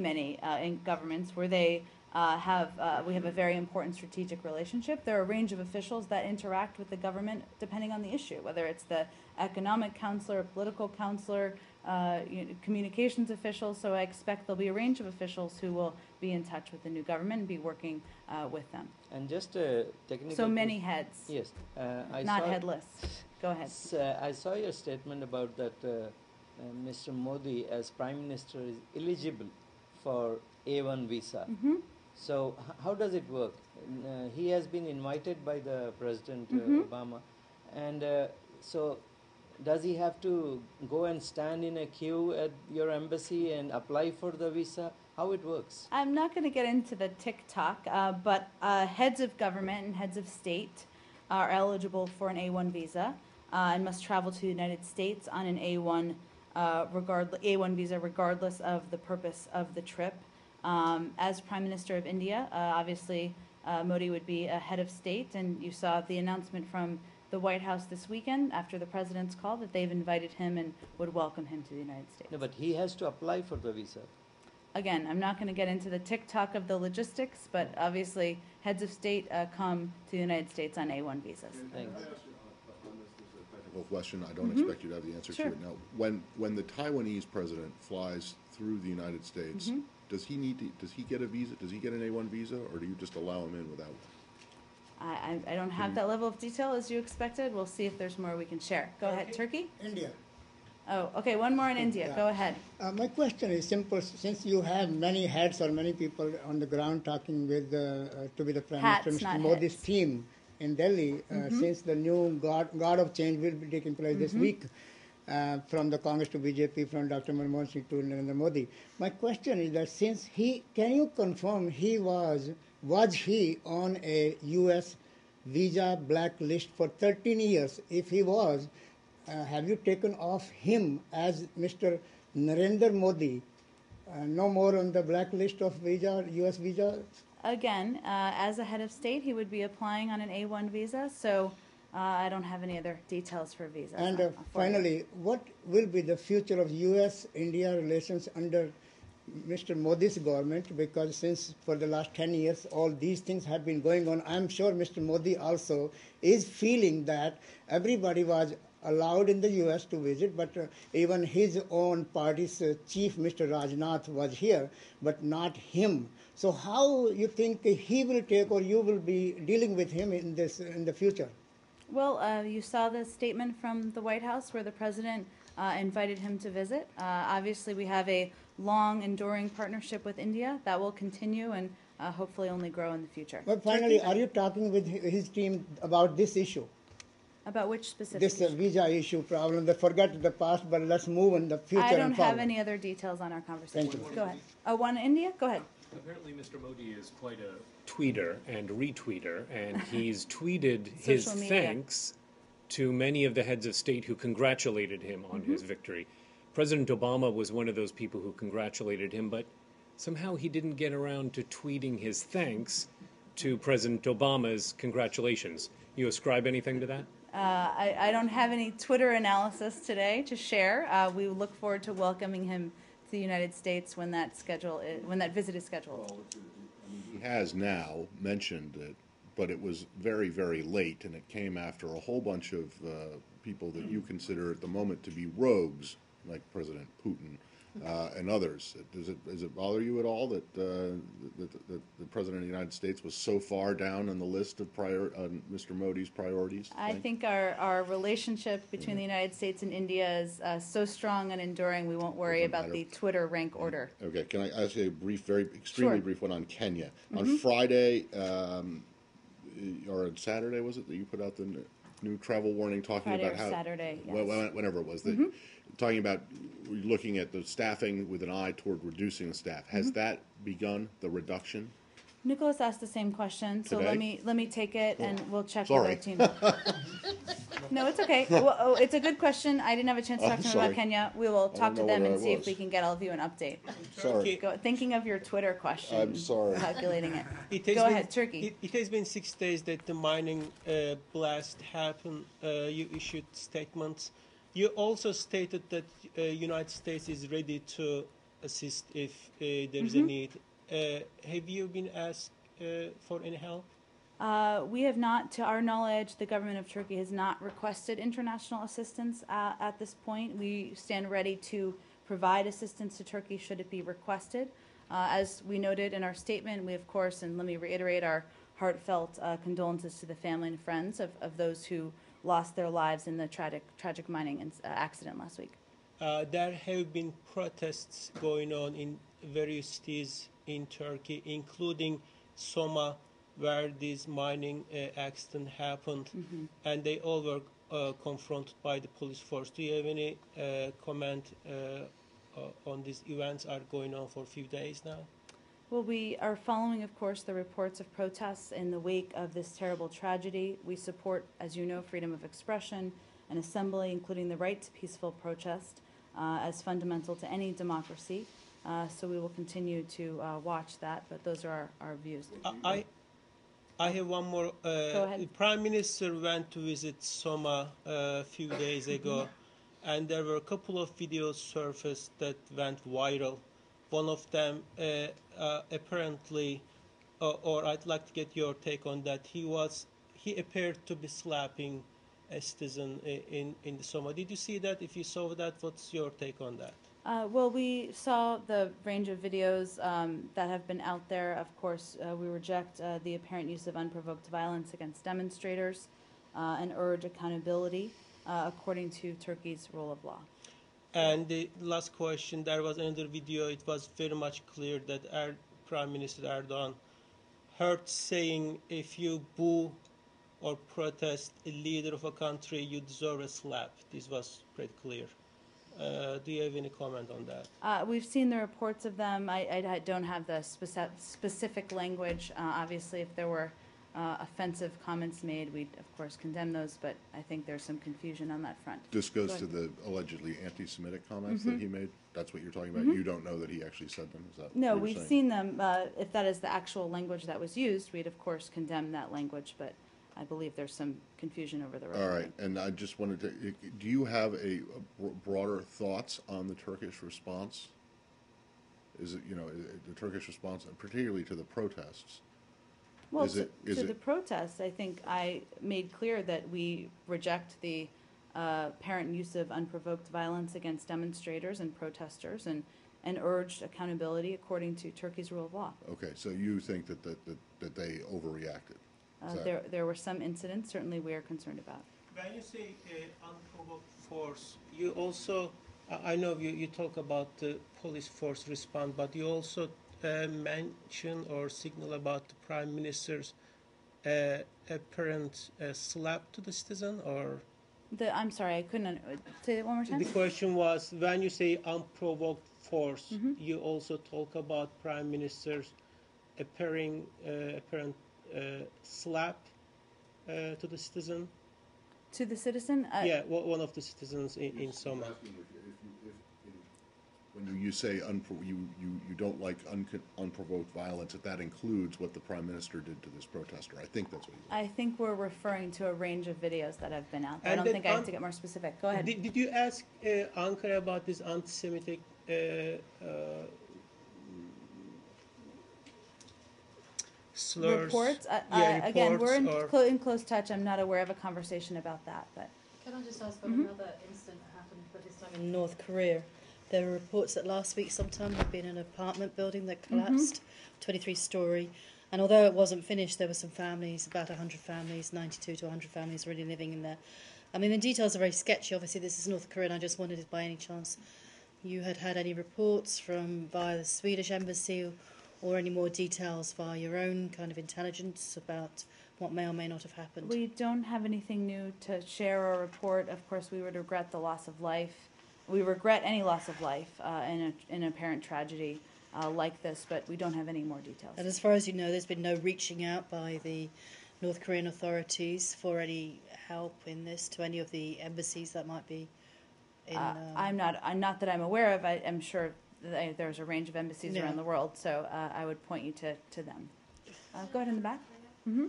in governments where they we have a very important strategic relationship, there are a range of officials that interact with the government depending on the issue, whether it's the economic counselor, political counselor, communications officials. So I expect there'll be a range of officials who will be in touch with the new government and be working with them. And just a technical. So many heads. Yes. Not headless. Go ahead. I saw your statement about that Mr. Modi as Prime Minister is eligible for A1 visa. So how does it work? He has been invited by the President Obama, and so does he have to go and stand in a queue at your embassy and apply for the visa? How it works? I'm not going to get into the tick-tock, but heads of government and heads of state are eligible for an A1 visa and must travel to the United States on an A1 visa regardless of the purpose of the trip. As Prime Minister of India, obviously Modi would be a head of state, and you saw the announcement from the White House this weekend after the president's call that they've invited him and would welcome him to the United States. No, but he has to apply for the visa. again, I'm not going to get into the tick-tock of the logistics, but obviously heads of state come to the United States on A1 visas. Thanks. Technical question. I don't expect you to have the answer Sure. to it now. When the Taiwanese president flies through the United States, does he get a visa? Does he get an A1 visa, or do you just allow him in without one? I don't have that level of detail as you expected. We'll see if there's more we can share. Go ahead, Turkey? India. Oh, okay, one more in India. Yeah. Go ahead. My question is simple. Since you have many heads or many people on the ground talking with to be the Prime Hats, Minister, not Mr. Modi's heads. team in Delhi, since the new God of Change will be taking place this week, from the Congress to BJP, from Dr. Manmohan Singh to Narendra Modi. My question is that since can you confirm was he on a U.S. visa blacklist for 13 years? If he was, have you taken off him as Mr. Narendra Modi, no more on the blacklist of U.S. visa? Again, as a head of state, he would be applying on an A1 visa, so I don't have any other details for visas. And for you. finally, what will be the future of U.S.-India relations under Mr. Modi's government? Because since for the last 10 years, all these things have been going on, I'm sure Mr. Modi also is feeling that everybody was allowed in the U.S. to visit, but even his own party's chief, Mr. Rajnath, was here, but not him. So how you think he will take, or you will be dealing with him in the future? Well, you saw the statement from the White House where the president invited him to visit. Obviously, we have a long, enduring partnership with India that will continue and hopefully only grow in the future. But finally, are you talking with his team about this issue? About which specific This issue? visa issue problem. They forget the past, but let's move in the future. I don't and have forward. any other details on our conversation. Thank you. Go ahead. One in India? Go ahead. Apparently, Mr. Modi is quite a tweeter and retweeter, and he's tweeted his Social media. thanks to many of the heads of state who congratulated him on his victory. President Obama was one of those people who congratulated him, but somehow he didn't get around to tweeting his thanks to President Obama's congratulations. You ascribe anything to that? I don't have any Twitter analysis today to share. We look forward to welcoming him to the United States when that visit is scheduled. He has now mentioned it, but it was very, very late, and it came after a whole bunch of people that you consider at the moment to be rogues, like President Putin and others. Does it bother you at all that the President of the United States was so far down on the list of Mr. Modi's priorities? I think our relationship between the United States and India is so strong and enduring, we won't worry about the Twitter rank order. Okay, can I ask you a brief, extremely Sure. brief one on Kenya? On Friday, or on Saturday, was it, that you put out the new travel warning talking Friday about or how... Saturday, yes. Whenever it was, talking about looking at the staffing with an eye toward reducing the staff. Has that begun, the reduction? Nicholas asked the same question, so Today? let me take it and we'll check Sorry. with our team. No, it's okay. Well, it's a good question. I didn't have a chance to talk to him about sorry. Kenya. We will talk to know them what and I see if was. we can get all of you an update. Sorry. Thinking of your Twitter question. I'm sorry. Calculating it. It has Go been- ahead, Turkey. It has been 6 days that the mining blast happened. You issued statements. You also stated that United States is ready to assist if there is a need. Have you been asked for any help? We have not, to our knowledge, the government of Turkey has not requested international assistance at this point. We stand ready to provide assistance to Turkey should it be requested. As we noted in our statement, we of course, and let me reiterate our heartfelt condolences to the family and friends of those who lost their lives in the tragic mining accident last week. There have been protests going on in various cities in Turkey, including Soma, where this mining accident happened, and they all were confronted by the police force. Do you have any comment on these events are going on for a few days now? Well, we are following, of course, the reports of protests in the wake of this terrible tragedy. We support, as you know, freedom of expression and assembly, including the right to peaceful protest, as fundamental to any democracy. So we will continue to watch that, but those are our views. I have one more. Go ahead. The Prime Minister went to visit Soma a few days ago, and there were a couple of videos surfaced that went viral one of them apparently, or I'd like to get your take on that. He appeared to be slapping a citizen in the Soma. Did you see that? If you saw that, what's your take on that? Well, we saw the range of videos that have been out there. Of course, we reject the apparent use of unprovoked violence against demonstrators and urge accountability according to Turkey's rule of law. And the last question, there was another video. It was very much clear that Prime Minister Erdogan heard saying, if you boo or protest a leader of a country, you deserve a slap. This was pretty clear. Do you have any comment on that? We've seen the reports of them. I don't have the specific language. Obviously, if there were offensive comments made, we'd, of course, condemn those, but I think there's some confusion on that front. This goes to the allegedly anti-Semitic comments that he made? That's what you're talking about? You don't know that he actually said them? Is that No, what we've you're saying? seen them. If that is the actual language that was used, we'd, of course, condemn that language, but I believe there's some confusion over the All right, and I just wanted to, do you have a broader thoughts on the Turkish response? Is it, the Turkish response, particularly to the protests? Well, to the protests, I think I made clear that we reject the apparent use of unprovoked violence against demonstrators and protesters and urged accountability according to Turkey's rule of law. Okay, so you think that they overreacted? There were some incidents, certainly we are concerned about. When you say unprovoked force, you also, I know you talk about the police force response, but you also mention or signal about the Prime Minister's apparent slap to the citizen, or? I'm sorry, I couldn't, say it one more time? The question was, when you say unprovoked force, you also talk about Prime Minister's apparent slap to the citizen? To the citizen? Yeah, one of the citizens in Soma. When you say you don't like unprovoked violence, that includes what the Prime Minister did to this protester. I think that's what he's saying. I think we're referring to a range of videos that have been out there. I don't think I have to get more specific. Go ahead. Did you ask Ankara about this anti-Semitic slurs? Reports? Again, we're in close touch. I'm not aware of a conversation about that. But can I just ask about another incident that happened, but this time in North Korea? There were reports that last week sometime had been an apartment building that collapsed, 23-story, and although it wasn't finished, there were some families, about 100 families, 92 to 100 families really living in there. I mean, the details are very sketchy. Obviously, this is North Korea, and I just wondered if by any chance you had any reports via the Swedish embassy or any more details via your own kind of intelligence about what may or may not have happened. We don't have anything new to share or report. Of course, we would regret the loss of life. We regret any loss of life in an apparent tragedy like this, but we don't have any more details. And as far as you know, there's been no reaching out by the North Korean authorities for any help in this to any of the embassies that might be in... I'm not that I'm aware of. I'm sure there's a range of embassies around the world, so I would point you to them. Go ahead in the back. Mm-hmm.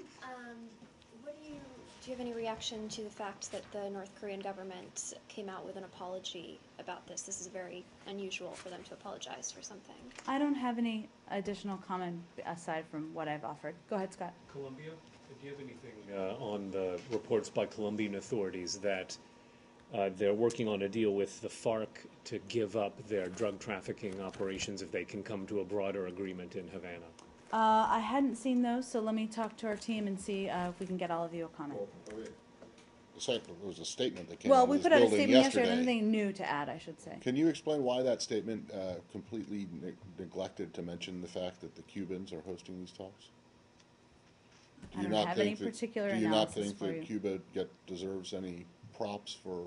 Do you have any reaction to the fact that the North Korean government came out with an apology about this? This is very unusual for them to apologize for something. I don't have any additional comment aside from what I've offered. Go ahead, Scott. Colombia, do you have anything on the reports by Colombian authorities that they're working on a deal with the FARC to give up their drug trafficking operations if they can come to a broader agreement in Havana? I hadn't seen those, so let me talk to our team and see if we can get all of you a comment. There was a statement that came Well, out of we this put out a building statement yesterday. Anything new to add, I should say. Can you explain why that statement completely neglected to mention the fact that the Cubans are hosting these talks? I don't have any particular Do you not analysis think for that you. Cuba deserves any props for,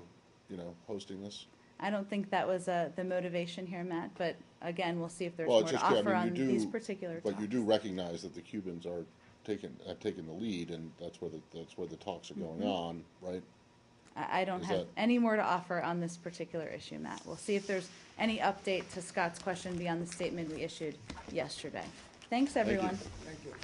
hosting this? I don't think that was the motivation here, Matt, but again, we'll see if there's Well, more it's to just clear. offer I mean, on these particular but talks. you do recognize that the Cubans have taken the lead, and that's where the talks are going on, right? I don't have any more to offer on this particular issue, Matt. We'll see if there's any update to Scott's question beyond the statement we issued yesterday. Thanks, everyone. Thank you.